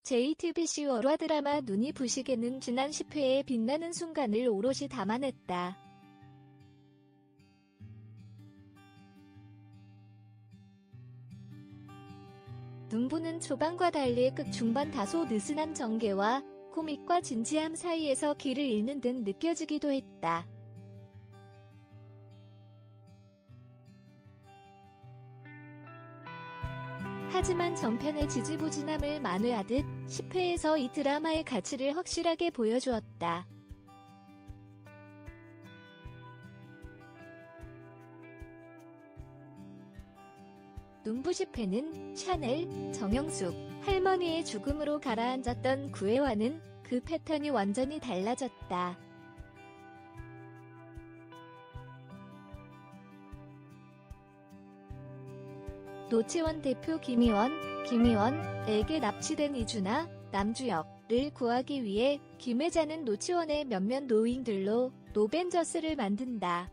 JTBC 월화 드라마 눈이 부시게는 지난 10회에 빛나는 순간을 오롯이 담아냈다. 눈부는 초반과 달리 극 중반 다소 느슨한 전개와 코믹과 진지함 사이에서 길을 잃는 듯 느껴지기도 했다. 하지만 전편의 지지부진함을 만회하듯 10회에서 이 드라마의 가치를 확실하게 보여주었다. 눈부 10회는 샤넬, 정영숙, 할머니의 죽음으로 가라앉았던 9회와는 그 패턴이 완전히 달라졌다. 노치원 대표 김희원에게 납치된 이준아, 남주혁을 구하기 위해 김혜자는 노치원의 몇몇 노인들로 노벤져스를 만든다.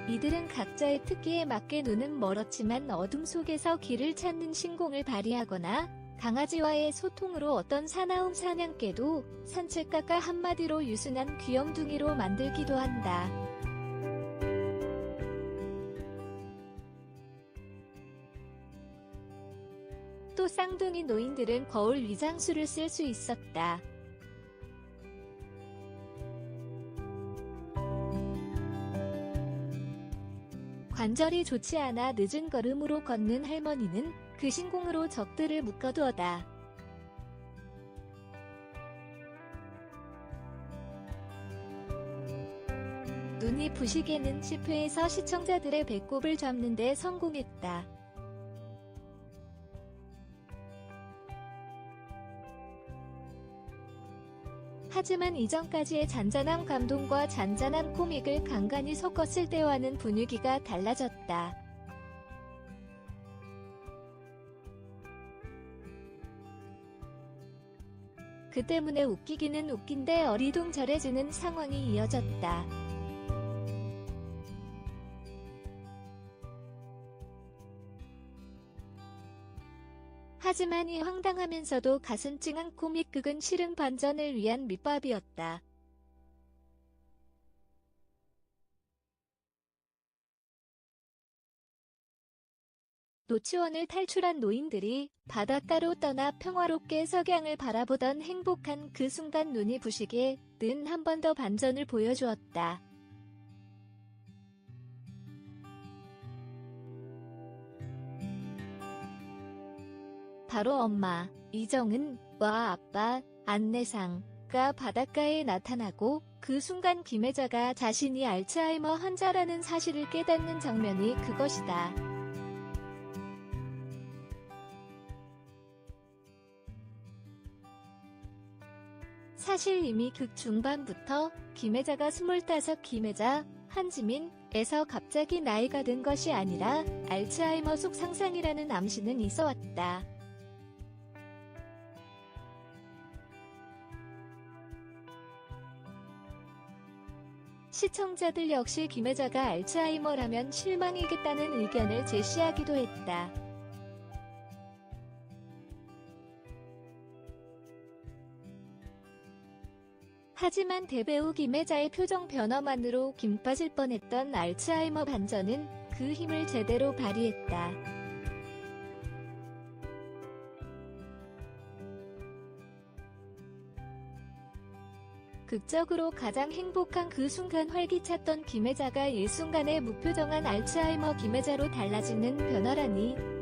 이들은 각자의 특기에 맞게 눈은 멀었지만 어둠 속에서 길을 찾는 신공을 발휘하거나 강아지와의 소통으로 어떤 사나운 사냥개도 산책가가 한마디로 유순한 귀염둥이로 만들기도 한다. 또 쌍둥이 노인들은 거울 위장술을 쓸 수 있었다. 관절이 좋지 않아 늦은 걸음으로 걷는 할머니는 그 신공으로 적들을 묶어두었다. 눈이 부시게는 10회에서 시청자들의 배꼽을 잡는 데 성공했다. 하지만 이전까지의 잔잔한 감동과 잔잔한 코믹을 간간히 섞었을 때와는 분위기가 달라졌다. 그 때문에 웃기기는 웃긴데 어리둥절해지는 상황이 이어졌다. 하지만 이 황당하면서도 가슴 찡한 코믹극은 실은 반전을 위한 밑밥이었다. 노치원을 탈출한 노인들이 바닷가로 떠나 평화롭게 석양을 바라보던 행복한 그 순간 눈이 부시게 는 한 번 더 반전을 보여주었다. 바로 엄마, 이정은과 아빠, 안내상가 바닷가에 나타나고 그 순간 김혜자가 자신이 알츠하이머 환자라는 사실을 깨닫는 장면이 그것이다. 사실 이미 극 중반부터 김혜자가 25 김혜자, 한지민에서 갑자기 나이가 든 것이 아니라 알츠하이머 속 상상이라는 암시는 있어왔다. 시청자들 역시 김혜자가 알츠하이머라면 실망이겠다는 의견을 제시하기도 했다. 하지만 대배우 김혜자의 표정 변화만으로 김 빠질 뻔했던 알츠하이머 반전은 그 힘을 제대로 발휘했다. 극적으로 가장 행복한 그 순간 활기찼던 김혜자가 일순간에 무표정한 알츠하이머 김혜자로 달라지는 변화라니.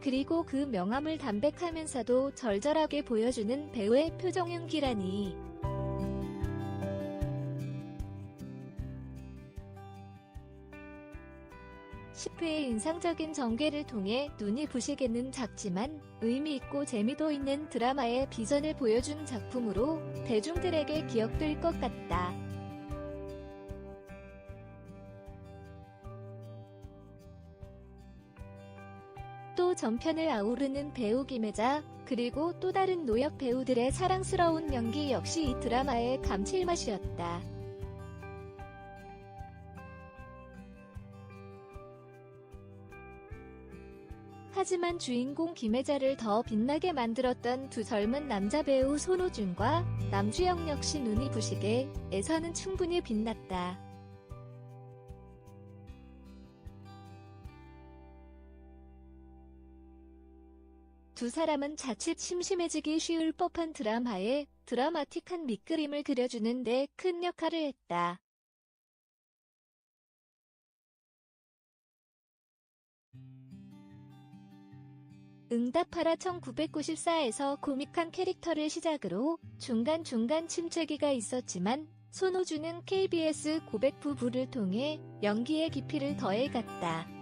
그리고 그 명암을 담백하면서도 절절하게 보여주는 배우의 표정 연기라니. (10회의) 인상적인 전개를 통해 눈이 부시게는 작지만 의미있고 재미도 있는 드라마의 비전을 보여준 작품으로 대중들에게 기억될 것 같다. 또 전편을 아우르는 배우 김혜자, 그리고 또 다른 노역 배우들의 사랑스러운 연기 역시 이 드라마의 감칠맛이었다. 하지만 주인공 김혜자를 더 빛나게 만들었던 두 젊은 남자 배우 손호준과 남주혁 역시 눈이 부시게 에서는 충분히 빛났다. 두 사람은 자칫 심심해지기 쉬울 법한 드라마에 드라마틱한 밑그림을 그려주는 데 큰 역할을 했다. 응답하라 1994에서 코믹한 캐릭터를 시작으로 중간중간 침체기가 있었지만 손호준은 KBS 고백 부부를 통해 연기의 깊이를 더해갔다.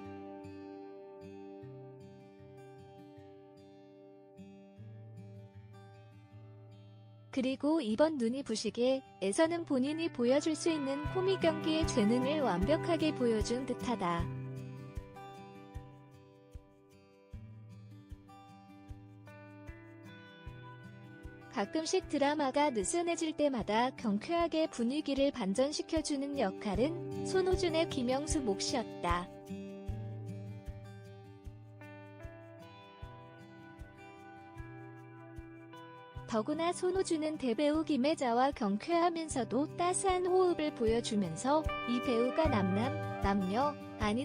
그리고 이번 눈이 부시게에서는 본인이 보여줄 수 있는 코믹 연기의 재능을 완벽하게 보여준 듯하다. 가끔씩 드라마가 느슨해질 때마다 경쾌하게 분위기를 반전시켜주는 역할은 손호준의 김영수 몫이었다. 더구나 손호준은 대배우 김혜자와 경쾌하면서도 따스한 호흡을 보여주면서 이 배우가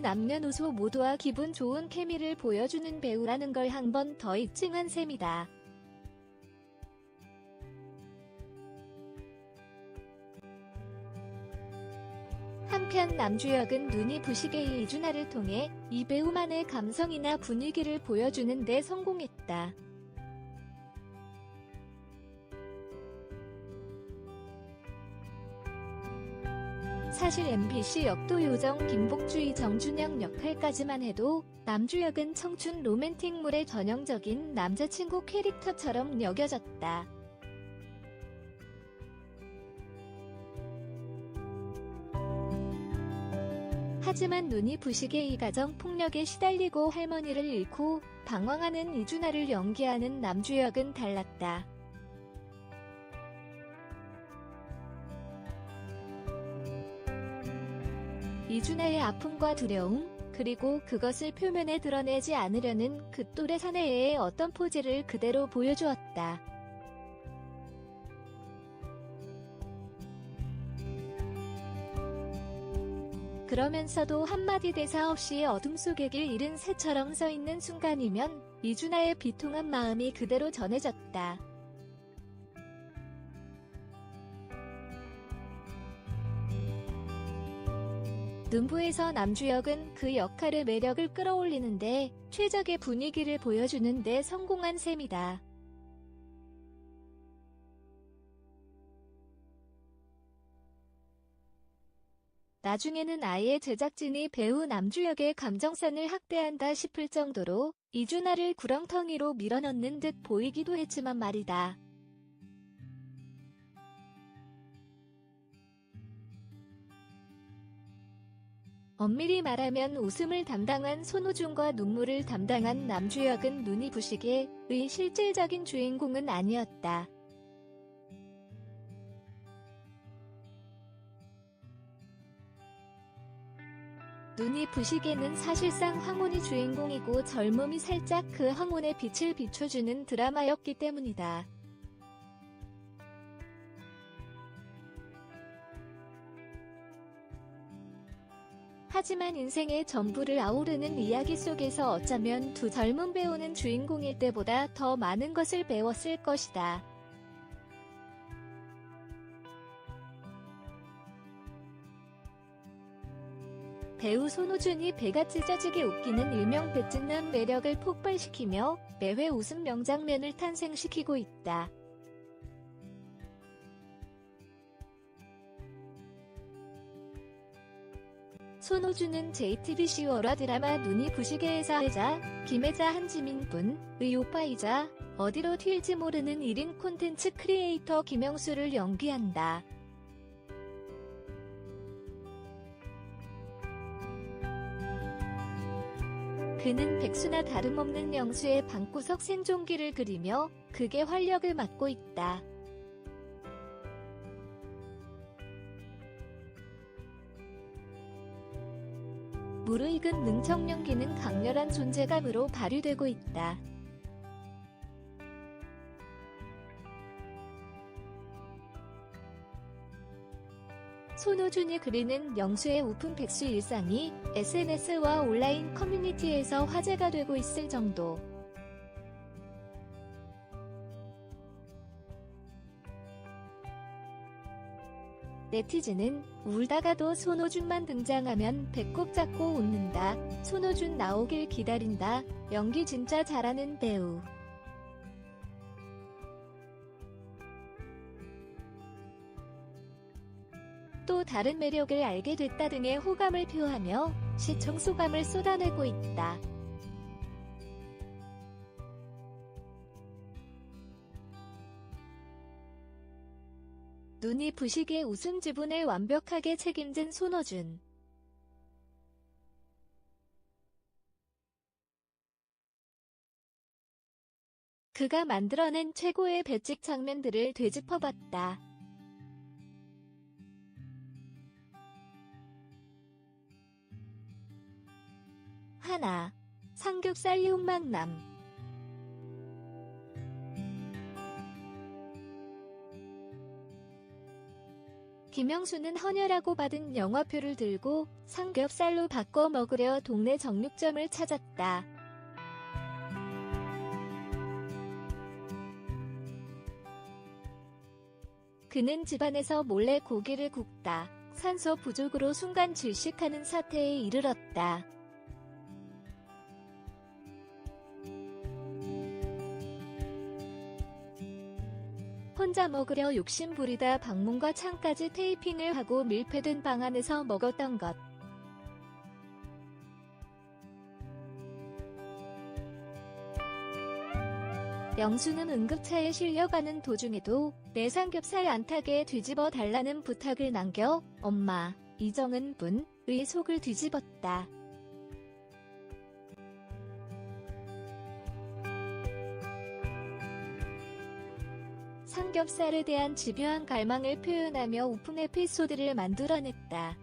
남녀노소 모두와 기분 좋은 케미를 보여주는 배우라는 걸 한 번 더 입증한 셈이다. 한편 남주혁은 눈이 부시게 이준하를 통해 이 배우만의 감성이나 분위기를 보여주는 데 성공했다. 사실 MBC 역도요정 김복주의 정준영 역할까지만 해도 남주혁은 청춘 로맨틱물의 전형적인 남자친구 캐릭터처럼 여겨졌다. 하지만 눈이 부시게 이 가정 폭력에 시달리고 할머니를 잃고 방황하는 이준하를 연기하는 남주혁은 달랐다. 이준하의 아픔과 두려움, 그리고 그것을 표면에 드러내지 않으려는 그 또래 사내의 어떤 포즈를 그대로 보여주었다. 그러면서도 한마디 대사 없이 어둠 속의 길 잃은 새처럼 서 있는 순간이면 이준하의 비통한 마음이 그대로 전해졌다. 눈부에서 남주혁은 그 역할의 매력을 끌어올리는데 최적의 분위기를 보여주는 데 성공한 셈이다. 나중에는 아예 제작진이 배우 남주혁의 감정선을 학대한다 싶을 정도로 이준하를 구렁텅이로 밀어넣는 듯 보이기도 했지만 말이다. 엄밀히 말하면 웃음을 담당한 손호준과 눈물을 담당한 남주혁은 눈이 부시게의 실질적인 주인공은 아니었다. 눈이 부시게는 사실상 황혼이 주인공이고 젊음이 살짝 그 황혼의 빛을 비춰주는 드라마였기 때문이다. 하지만 인생의 전부를 아우르는 이야기 속에서 어쩌면 두 젊은 배우는 주인공일 때보다 더 많은 것을 배웠을 것이다. 배우 손호준이 배가 찢어지게 웃기는 일명 배찢는 매력을 폭발시키며 매회 웃음 명장면을 탄생시키고 있다. 손호준은 JTBC 월화 드라마 눈이 부시게에서 혜자, 김혜자 한지민분의 오빠이자 어디로 튈지 모르는 1인 콘텐츠 크리에이터 김영수를 연기한다. 그는 백수나 다름없는 영수의 방구석 생존기를 그리며 극의 활력을 맡고 있다. 무르익은 능청령기는 강렬한 존재감으로 발휘되고 있다. 손호준이 그리는 영수의 우픈 백수 일상이 SNS와 온라인 커뮤니티에서 화제가 되고 있을 정도. 네티즌은 울다가도 손호준만 등장하면 배꼽 잡고 웃는다. 손호준 나오길 기다린다. 연기 진짜 잘하는 배우. 또 다른 매력을 알게 됐다 등의 호감을 표하며 시청 소감을 쏟아내고 있다. 눈이 부시게 웃음 지분을 완벽하게 책임진 손호준. 그가 만들어낸 최고의 배찍 장면들을 되짚어봤다. 하나. 삼겹살 욕망남. 김영수는 헌혈하고 받은 영화표를 들고 삼겹살로 바꿔 먹으려 동네 정육점을 찾았다. 그는 집안에서 몰래 고기를 굽다 산소 부족으로 순간 질식하는 사태에 이르렀다. 혼자 먹으려 욕심부리다 방문과 창까지 테이핑을 하고 밀폐된 방 안에서 먹었던 것. 영수는 응급차에 실려가는 도중에도 내 삼겹살 안 타게 뒤집어 달라는 부탁을 남겨 엄마, 이정은 분의 속을 뒤집었다. 삼겹살에 대한 집요한 갈망을 표현하며 우픈 에피소드를 만들어냈다.